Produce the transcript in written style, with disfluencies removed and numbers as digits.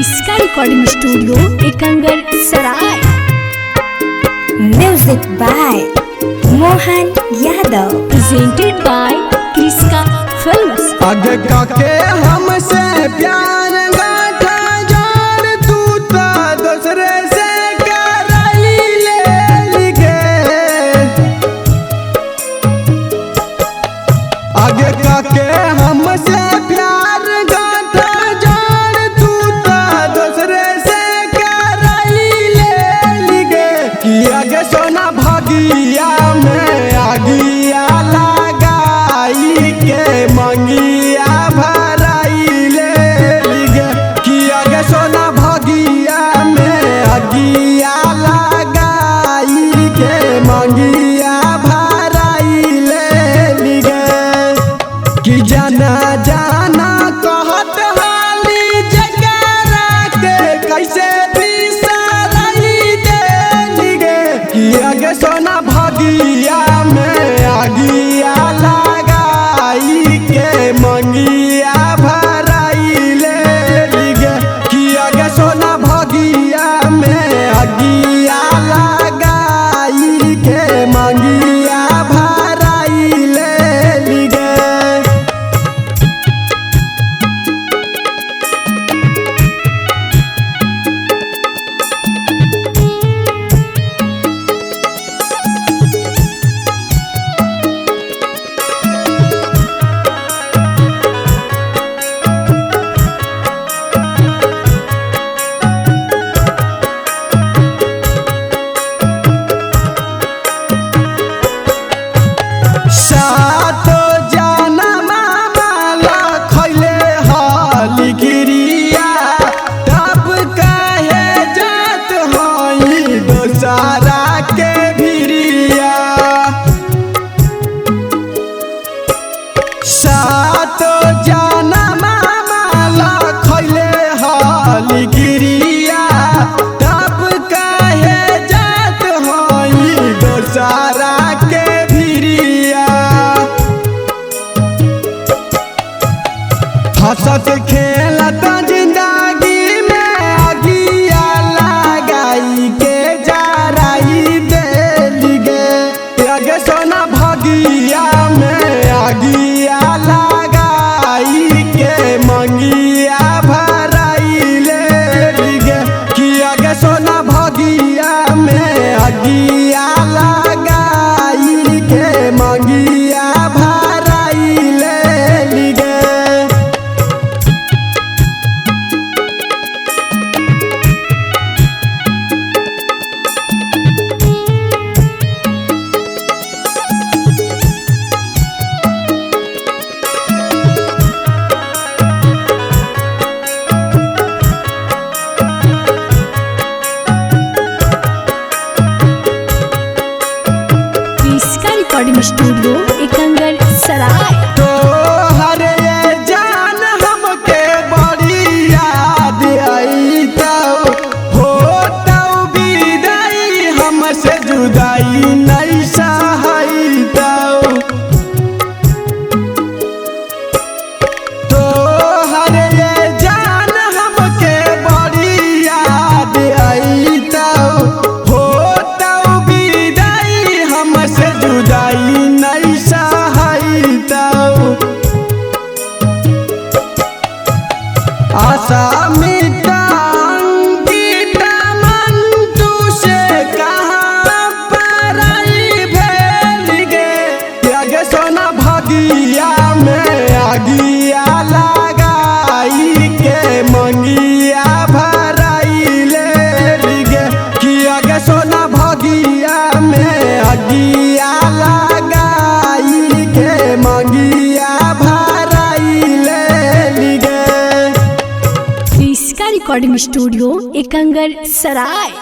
इसका recording studio Ekangar Sarai. Music by Mohan Yadav, presented by Kriska films. आगे काके हमसे प्यार गाथा जान तू ता दूसरे से कराई ले गे। आगे काके हमसे प्यार गाथा जान तू ता दूसरे से कराई ले गे। कि आगे सोना भागिया में आगिया लगाई के मंगिया भराई ले गे। कि आगे सोना भागिया में आगिया लगाई के मंगिया भराई ले गे। कि जाना जाना कहत हाली जगरा के कैसे बिसराई दे गे। कि आगे सोना भागिया में आगिया लगाई के मंगिया भराई ले गे। कि आगे सोना भागिया में आगिया लगाई के मंगिया भराई ले गे। सातो जनम माला खैले हाली गिरिया तब कहे जात हई दोसारा के भिरिया। सातो जनम माला खैले हाली गिरिया तब कहे जात हई दोसारा के भिरिया। हंसत खेलत जिंदगी में आगिया लगाई के जराई दे गे। आगे सोना भागिया में आगिया लगाई के मंगिया भराई ले गे। कि आगे सोना भागिया में आगिया लगाई के मंगिया भराई ले गे। इसका रिकॉर्डिंग स्टूडियो एकंगर सराय। तो हरे जान हमके बड़ी याद आई तो हो तो विदाई हमसे जुदाई नहीं सही तो हरे जान हमके बड़ी याद आई तो हो तो विदाई हमसे जुदाई नहीं सही तो। आशा मिटा अंकिता मन तू से कहाँ पराई भेल गे। आगे सोना भागिया में आगिया लगाई के मंगिया भराई ले गे। कि आगे सोना भागिया में आगिया लगाई के मंगिया भराई ले गे। इसका रिकॉर्डिंग स्टूडियो एकंगर सराय।